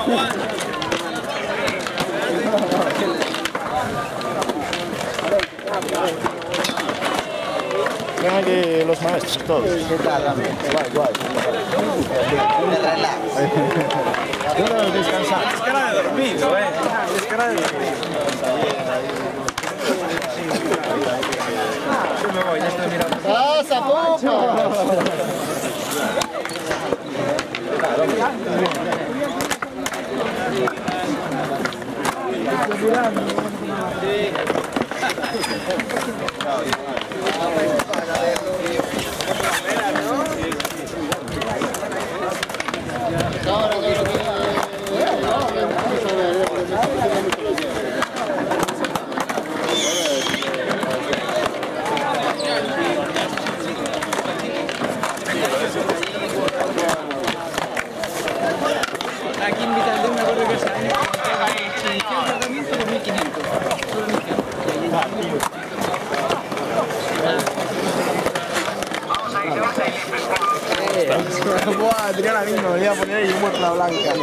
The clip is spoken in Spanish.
Ven aquí los maestros, todos. ¿Qué tal? Guay, guay. Yo no descansar. Es cara de dormido, es cara de dormido. Yo me voy, ya estoy mirando. ¡Pasa, popa! Aquí en Vitaldeo me acuerdo que se han iniciado el tratamiento de 1500. Solo Buah, tenía la misma, me voy a poner ahí muerta blanca.